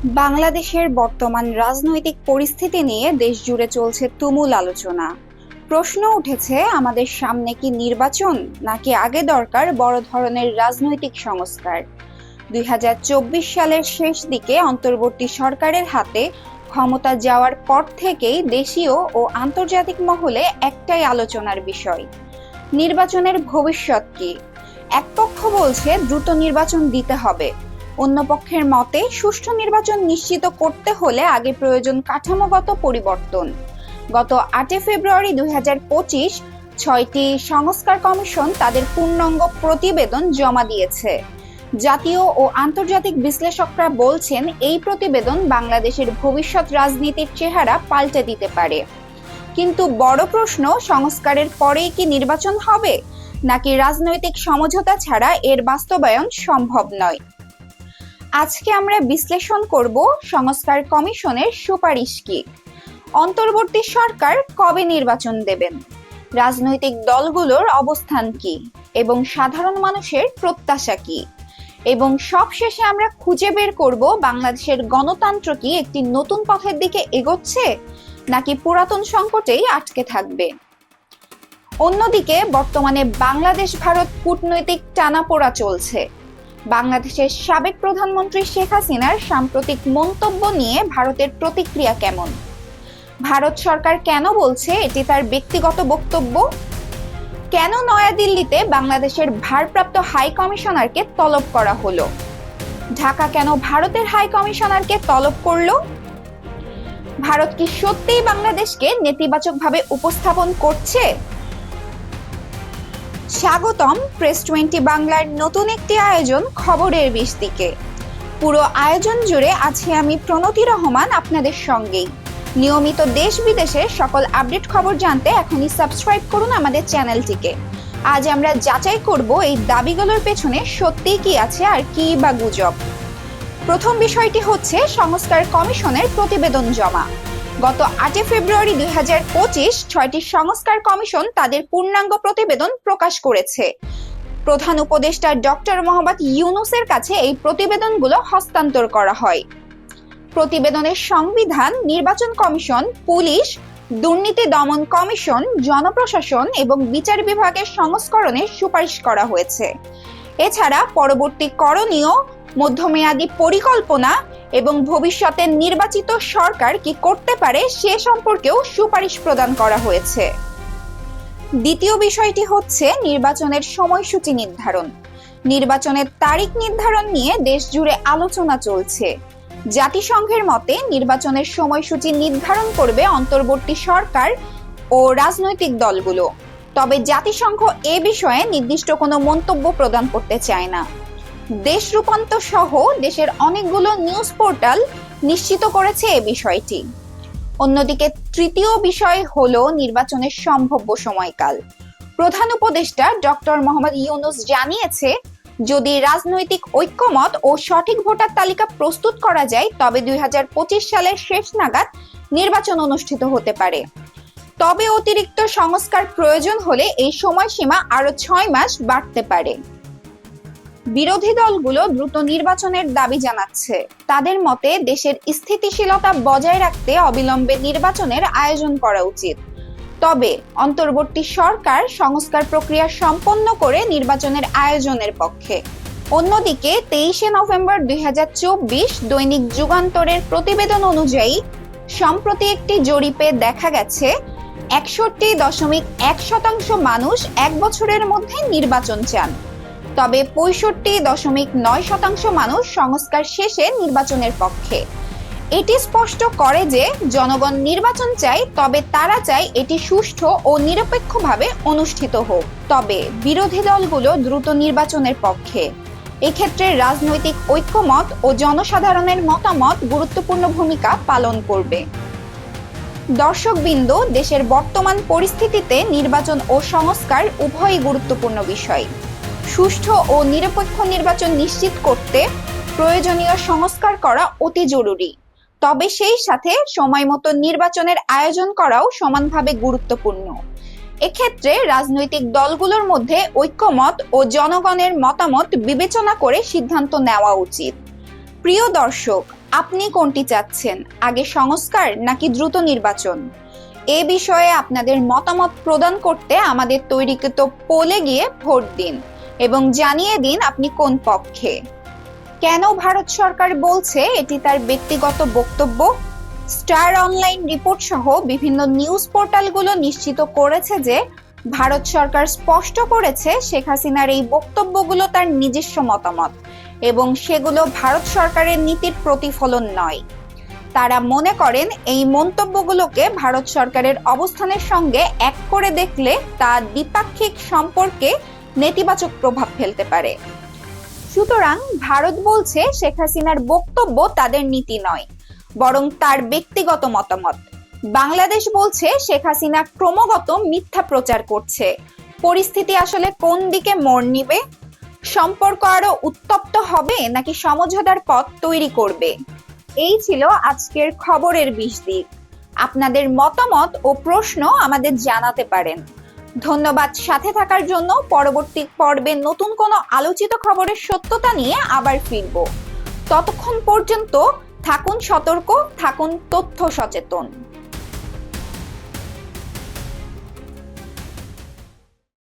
বাংলাদেশের বর্তমান রাজনৈতিক পরিস্থিতি নিয়ে দেশজুড়ে চলছে তুমুল আলোচনা। প্রশ্ন উঠেছে, আমাদের সামনে কি নির্বাচন, নাকি আগে দরকার বড় ধরনের রাজনৈতিক সংস্কার? ২০২৪ সালের শেষ দিকে অন্তর্বর্তী সরকারের হাতে ক্ষমতা যাওয়ার পর থেকেই দেশীয় ও আন্তর্জাতিক মহলে একটাই আলোচনার বিষয়: নির্বাচনের ভবিষ্যৎ কি? এক পক্ষ বলছে দ্রুত নির্বাচন দিতে হবে, অন্য পক্ষের মতে সুষ্ঠু নির্বাচন নিশ্চিত করতে হলে আগে প্রয়োজন কাঠামোগত পরিবর্তন। গত ৮ ফেব্রুয়ারি ২০২৫ ৬টি সংস্কার কমিশন তাদের পূর্ণাঙ্গ প্রতিবেদন জমা দিয়েছে। জাতীয় ও আন্তর্জাতিক বিশ্লেষকরা বলছেন, এই প্রতিবেদন বাংলাদেশের ভবিষ্যৎ রাজনীতির চেহারা পাল্টে দিতে পারে। কিন্তু বড় প্রশ্ন, সংস্কারের পরেই কি নির্বাচন হবে, নাকি রাজনৈতিক সমঝোতা ছাড়া এর বাস্তবায়ন সম্ভব নয়? আজকে আমরা বিশ্লেষণ করব সংস্কার কমিশনের সুপারিশ কি, অন্তর্বর্তী সরকার কবে নির্বাচন দেবেন, রাজনৈতিক দলগুলোর অবস্থান কি, এবং সাধারণ মানুষের প্রত্যাশা কি, এবং সবশেষে আমরা খুঁজে বের করব বাংলাদেশের গণতন্ত্র কি একটি নতুন পথের দিকে এগোচ্ছে, নাকি পুরাতন সংকটেই আটকে থাকবে। অন্যদিকে বর্তমানে বাংলাদেশ ভারত কূটনৈতিক টানাপোড়া চলছে। বাংলাদেশের সাবেক প্রধানমন্ত্রী শেখ হাসিনার সাম্প্রতিক মন্তব্য নিয়ে ভারতের প্রতিক্রিয়া কেমন? ভারত সরকার কেন বলছে এটি তার ব্যক্তিগত বক্তব্য? কেন নয়াদিল্লিতে বাংলাদেশের ভারপ্রাপ্ত হাই কমিশনারকে তলব করা হলো? ঢাকা কেন ভারতের হাই কমিশনারকে তলব করলো? ভারত কি সত্যিই বাংলাদেশকে নেতিবাচকভাবে উপস্থাপন করছে? স্বাগতম প্রেস 20 বাংলার নতুন একটি আয়োজন খবরের 20 দিকে। পুরো আয়োজন জুড়ে আছি আমি প্রণতি রহমান আপনাদের সঙ্গেই। নিয়মিত দেশ বিদেশের সকল আপডেট খবর জানতে এখনই সাবস্ক্রাইব করুন আমাদের চ্যানেলটিকে। আজ আমরা যাচাই করব এই দাবিগুলোর পেছনে সত্যিই কি আছে আর কি বা গুজব। প্রথম বিষয়টি হচ্ছে সংস্কার কমিশনের প্রতিবেদন জমা। গত ৮ ফেব্রুয়ারি ২০২৫ ৬টি সংস্কার কমিশন তাদের পূর্ণাঙ্গ প্রতিবেদন প্রকাশ করেছে। প্রধান উপদেষ্টা ডক্টর মোহাম্মদ ইউনূসের কাছে এই প্রতিবেদনগুলো হস্তান্তর করা হয়। প্রতিবেদনের সংবিধান, নির্বাচন কমিশন, পুলিশ, দুর্নীতি দমন কমিশন, জনপ্রশাসন এবং বিচার বিভাগের সংস্করণের সুপারিশ করা হয়েছে। এছাড়া পরবর্তী করণীয়, মধ্যমেয়াদী পরিকল্পনা এবং ভবিষ্যতে নির্বাচিত সরকার কি করতে পারে সে সম্পর্কেও সুপারিশ প্রদান করা হয়েছে। দ্বিতীয় বিষয়টি হচ্ছে নির্বাচনের সময়সূচি নির্ধারণ। নির্বাচনের তারিখ নির্ধারণ নিয়ে দেশ জুড়ে আলোচনা চলছে। জাতিসংঘের মতে নির্বাচনের সময়সূচি নির্ধারণ করবে অন্তর্বর্তী সরকার ও রাজনৈতিক দলগুলো। তবে জাতিসংঘ এ বিষয়ে নির্দিষ্ট কোনো মন্তব্য প্রদান করতে চায় না। দেশ রূপান্তর সহ দেশের অনেকগুলো নিউজ পোর্টাল নিশ্চিত করেছে এ বিষয়টি। অন্যদিকে তৃতীয় বিষয় হলো নির্বাচনের সম্ভাব্য সময়কাল। প্রধান উপদেষ্টা ডক্টর মোহাম্মদ ইউনূস জানিয়েছে, যদি রাজনৈতিক ঐক্যমত ও সঠিক ভোটার তালিকা প্রস্তুত করা যায় তবে ২০২৫ সালের শেষ নাগাদ নির্বাচন অনুষ্ঠিত হতে পারে। তবে অতিরিক্ত সংস্কার প্রয়োজন হলে এই সময়সীমা আরো ৬ মাস বাড়তে পারে। বিরোধী দলগুলো দ্রুত নির্বাচনের দাবি জানাচ্ছে। তাদের মতে দেশের স্থিতিশীলতা বজায় রাখতে অবিলম্বে নির্বাচনের আয়োজন করা উচিত। তবে অন্তর্বর্তী সরকার সংস্কার প্রক্রিয়া সম্পন্ন করে নির্বাচনের আয়োজনের পক্ষে। অন্যদিকে 23 নভেম্বর ২০২৪ দৈনিক যুগান্তরের প্রতিবেদন অনুযায়ী সম্প্রতি একটি জরিপে দেখা গেছে ৬১.১% মানুষ ১ বছরের মধ্যে নির্বাচন চান। তবে ৬৫.৯% মানুষ সংস্কার শেষে নির্বাচনের পক্ষে। এটি স্পষ্ট করে যে জনগণ নির্বাচন চায়, তবে তারা চায় এটি সুষ্ঠু ও নিরপেক্ষভাবে অনুষ্ঠিত হোক। তবে বিরোধী দলগুলো দ্রুত নির্বাচনের পক্ষে। এক্ষেত্রে রাজনৈতিক ঐক্যমত ও জনসাধারণের মতামত গুরুত্বপূর্ণ ভূমিকা পালন করবে। দর্শকবৃন্দ, দেশের বর্তমান পরিস্থিতিতে নির্বাচন ও সংস্কার উভয়ই গুরুত্বপূর্ণ বিষয়। সুষ্ঠু ও নিরপেক্ষ নির্বাচন নিশ্চিত করতে প্রয়োজনীয় সংস্কার করা অতি জরুরি। তবে সেই সাথে সময়মতো নির্বাচনের আয়োজন করাও সমানভাবে গুরুত্বপূর্ণ। এক্ষেত্রে রাজনৈতিক দলগুলোর মধ্যে ঐক্যমত ও জনগণের মতামত বিবেচনা করে সিদ্ধান্ত নেওয়া উচিত। প্রিয় দর্শক, আপনি কোনটি চাচ্ছেন, আগে সংস্কার নাকি দ্রুত নির্বাচন? এ বিষয়ে আপনাদের মতামত প্রদান করতে আমাদের তৈরিকৃত পোলে গিয়ে ভোট দিন এবং জানিয়ে দিন আপনি কোন পক্ষে। কেন ভারত সরকার বলছে এটি তার ব্যক্তিগত বক্তব্য? স্টার অনলাইন রিপোর্ট সহ বিভিন্ন নিউজ পোর্টালগুলো নিশ্চিত করেছে যে ভারত সরকার স্পষ্ট করেছে শেখ হাসিনার এই বক্তব্যগুলো তার নিজস্ব মতামত এবং সেগুলো ভারত সরকারের নীতির প্রতিফলন নয়। তারা মনে করেন এই মন্তব্যগুলোকে ভারত সরকারের অবস্থানের সঙ্গে এক করে দেখলে তা দ্বিপাক্ষিক সম্পর্কে নেতিবাচক প্রভাব ফেলতে পারে। সুতরাং ভারত বলছে শেখ হাসিনার বক্তব্য তাদের নীতি নয়, বরং তার ব্যক্তিগত মতামত। বাংলাদেশ বলছে শেখ হাসিনা ক্রমাগত মিথ্যা প্রচার করছে। পরিস্থিতি আসলে কোন দিকে মোড় নিবে? সম্পর্ক আরো উত্তপ্ত হবে নাকি সমঝোতার পথ তৈরি করবে? এই ছিল আজকের খবরের 20 দিক। আপনাদের মতামত ও প্রশ্ন আমাদের জানাতে পারেন। ধন্যবাদ সাথে থাকার জন্য। পরবর্তী পর্বে নতুন কোনো আলোচিত খবরের সত্যতা নিয়ে আবার ফিরব। ততক্ষণ পর্যন্ত থাকুন সতর্ক, থাকুন তথ্য সচেতন।